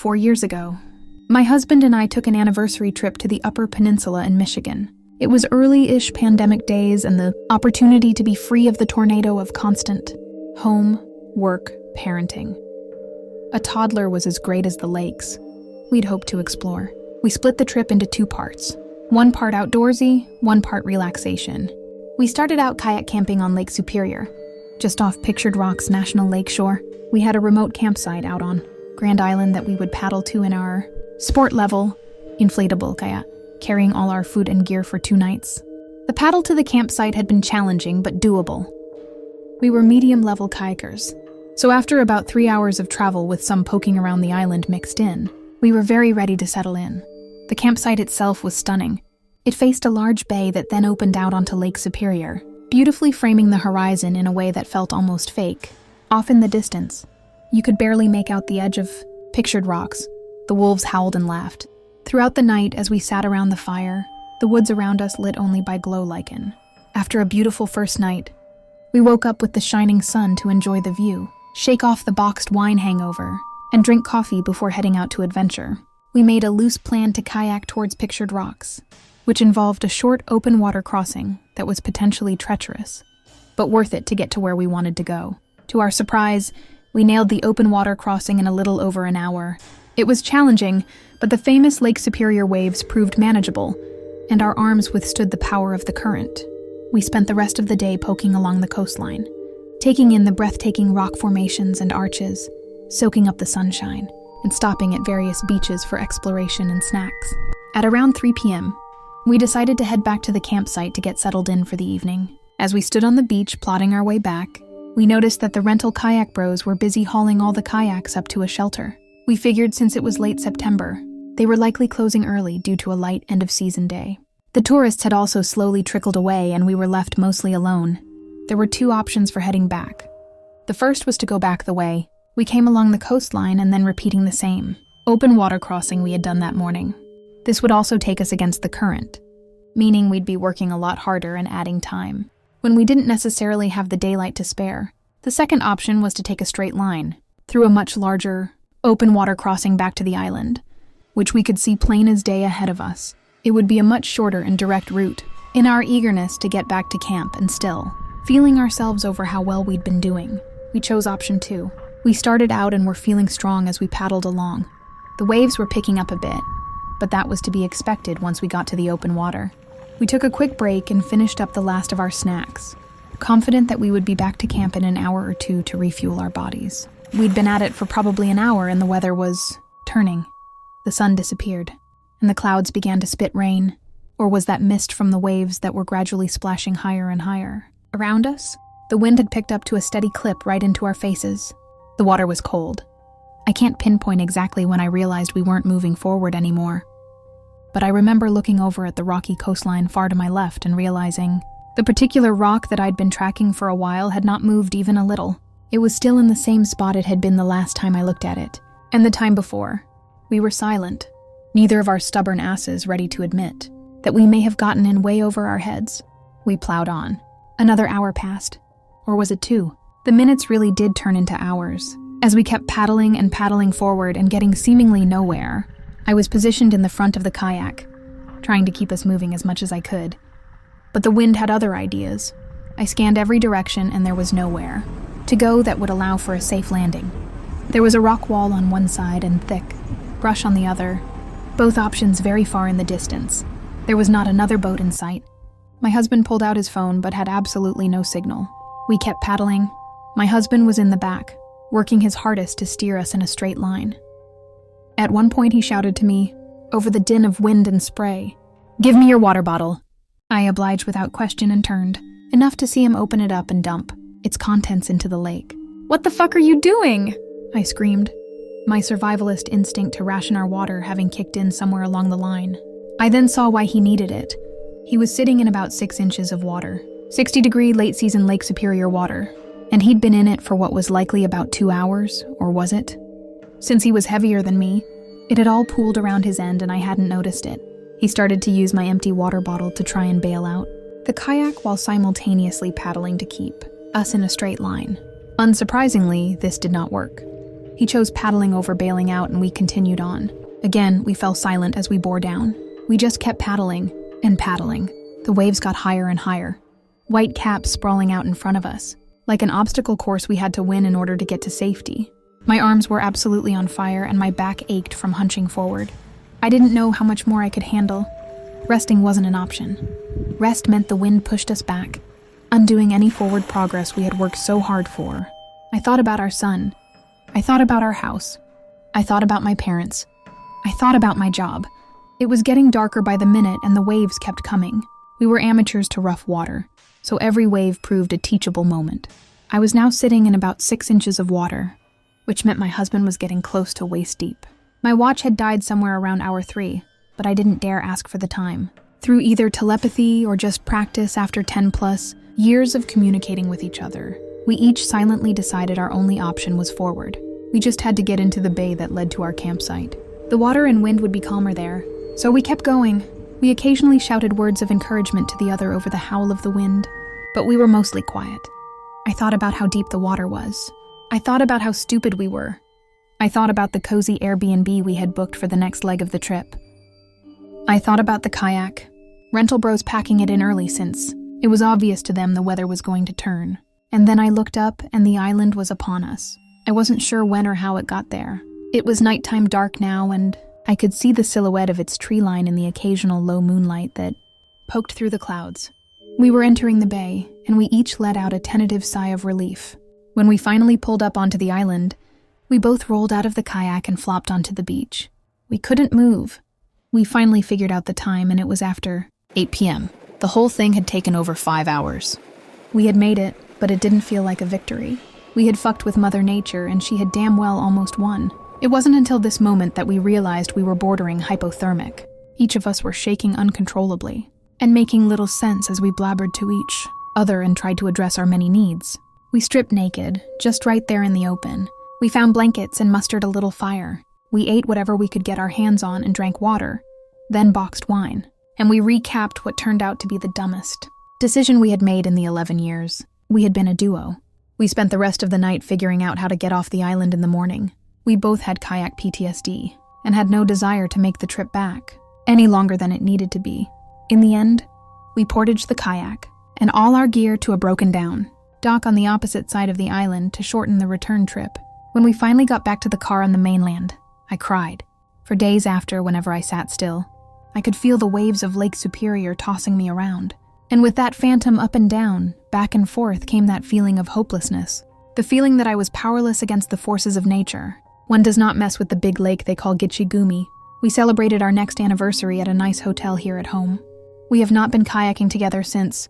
4 years ago. My husband and I took an anniversary trip to the Upper Peninsula in Michigan. It was early-ish pandemic days and the opportunity to be free of the tornado of constant home, work, parenting. A toddler was as great as the lakes we'd hoped to explore. We split the trip into 2 parts. 1 part outdoorsy, 1 part relaxation. We started out kayak camping on Lake Superior, just off Pictured Rocks National Lake Shore. We had a remote campsite out on Grand Island that we would paddle to in our sport-level, inflatable kayak, carrying all our food and gear for 2 nights. The paddle to the campsite had been challenging but doable. We were medium-level kayakers, so after about 3 hours of travel with some poking around the island mixed in, we were very ready to settle in. The campsite itself was stunning. It faced a large bay that then opened out onto Lake Superior, beautifully framing the horizon in a way that felt almost fake. Off in the distance, you could barely make out the edge of Pictured Rocks. The wolves howled and laughed. Throughout the night, as we sat around the fire, the woods around us lit only by glow lichen. After a beautiful first night, we woke up with the shining sun to enjoy the view, shake off the boxed wine hangover, and drink coffee before heading out to adventure. We made a loose plan to kayak towards Pictured Rocks, which involved a short open water crossing that was potentially treacherous, but worth it to get to where we wanted to go. To our surprise, we nailed the open water crossing in a little over an hour. It was challenging, but the famous Lake Superior waves proved manageable, and our arms withstood the power of the current. We spent the rest of the day poking along the coastline, taking in the breathtaking rock formations and arches, soaking up the sunshine, and stopping at various beaches for exploration and snacks. At around 3 p.m., we decided to head back to the campsite to get settled in for the evening. As we stood on the beach plotting our way back, we noticed that the rental kayak bros were busy hauling all the kayaks up to a shelter. We figured since it was late September, they were likely closing early due to a light end-of-season day. The tourists had also slowly trickled away and we were left mostly alone. There were 2 options for heading back. The first was to go back the way we came along the coastline and then repeating the same open water crossing we had done that morning. This would also take us against the current, meaning we'd be working a lot harder and adding time, when we didn't necessarily have the daylight to spare. The second option was to take a straight line, through a much larger, open water crossing back to the island, which we could see plain as day ahead of us. It would be a much shorter and direct route. In our eagerness to get back to camp and still, feeling ourselves over how well we'd been doing, we chose option 2. We started out and were feeling strong as we paddled along. The waves were picking up a bit, but that was to be expected once we got to the open water. We took a quick break and finished up the last of our snacks, confident that we would be back to camp in an hour or 2 to refuel our bodies. We'd been at it for probably an hour and the weather was turning. The sun disappeared, and the clouds began to spit rain, or was that mist from the waves that were gradually splashing higher and higher? Around us, the wind had picked up to a steady clip right into our faces. The water was cold. I can't pinpoint exactly when I realized we weren't moving forward anymore, but I remember looking over at the rocky coastline far to my left and realizing the particular rock that I'd been tracking for a while had not moved even a little. It was still in the same spot it had been the last time I looked at it, and the time before. We were silent, neither of our stubborn asses ready to admit that we may have gotten in way over our heads. We plowed on. Another hour passed. Or was it 2? The minutes really did turn into hours. As we kept paddling and paddling forward and getting seemingly nowhere, I was positioned in the front of the kayak, trying to keep us moving as much as I could. But the wind had other ideas. I scanned every direction and there was nowhere to go that would allow for a safe landing. There was a rock wall on one side and thick brush on the other, both options very far in the distance. There was not another boat in sight. My husband pulled out his phone but had absolutely no signal. We kept paddling. My husband was in the back, working his hardest to steer us in a straight line. At one point he shouted to me, over the din of wind and spray, "Give me your water bottle." I obliged without question and turned, enough to see him open it up and dump its contents into the lake. "What the fuck are you doing?" I screamed, my survivalist instinct to ration our water having kicked in somewhere along the line. I then saw why he needed it. He was sitting in about 6 inches of water, 60-degree late-season Lake Superior water, and he'd been in it for what was likely about 2 hours, or was it? Since he was heavier than me, it had all pooled around his end and I hadn't noticed it. He started to use my empty water bottle to try and bail out the kayak while simultaneously paddling to keep us in a straight line. Unsurprisingly, this did not work. He chose paddling over bailing out, and we continued on. Again, we fell silent as we bore down. We just kept paddling and paddling. The waves got higher and higher, white caps sprawling out in front of us, like an obstacle course we had to win in order to get to safety. My arms were absolutely on fire, and my back ached from hunching forward. I didn't know how much more I could handle. Resting wasn't an option. Rest meant the wind pushed us back, undoing any forward progress we had worked so hard for. I thought about our son. I thought about our house. I thought about my parents. I thought about my job. It was getting darker by the minute, and the waves kept coming. We were amateurs to rough water, so every wave proved a teachable moment. I was now sitting in about 6 inches of water, which meant my husband was getting close to waist deep. My watch had died somewhere around hour 3, but I didn't dare ask for the time. Through either telepathy or just practice after 10+ years of communicating with each other, we each silently decided our only option was forward. We just had to get into the bay that led to our campsite. The water and wind would be calmer there, so we kept going. We occasionally shouted words of encouragement to the other over the howl of the wind, but we were mostly quiet. I thought about how deep the water was. I thought about how stupid we were. I thought about the cozy Airbnb we had booked for the next leg of the trip. I thought about the kayak, rental bros packing it in early since it was obvious to them the weather was going to turn. And then I looked up, and the island was upon us. I wasn't sure when or how it got there. It was nighttime dark now, and I could see the silhouette of its tree line in the occasional low moonlight that poked through the clouds. We were entering the bay, and we each let out a tentative sigh of relief. When we finally pulled up onto the island, we both rolled out of the kayak and flopped onto the beach. We couldn't move. We finally figured out the time, and it was after 8 p.m. The whole thing had taken over 5 hours. We had made it, but it didn't feel like a victory. We had fucked with Mother Nature, and she had damn well almost won. It wasn't until this moment that we realized we were bordering hypothermic. Each of us were shaking uncontrollably, and making little sense as we blabbered to each other and tried to address our many needs. We stripped naked, just right there in the open. We found blankets and mustered a little fire. We ate whatever we could get our hands on and drank water, then boxed wine. And we recapped what turned out to be the dumbest decision we had made in the 11 years. We had been a duo. We spent the rest of the night figuring out how to get off the island in the morning. We both had kayak PTSD and had no desire to make the trip back any longer than it needed to be. In the end, we portaged the kayak and all our gear to a broken-down dock on the opposite side of the island to shorten the return trip. When we finally got back to the car on the mainland, I cried. For days after, whenever I sat still, I could feel the waves of Lake Superior tossing me around. And with that phantom up and down, back and forth, came that feeling of hopelessness. The feeling that I was powerless against the forces of nature. One does not mess with the big lake they call Gitchigumi. We celebrated our next anniversary at a nice hotel here at home. We have not been kayaking together since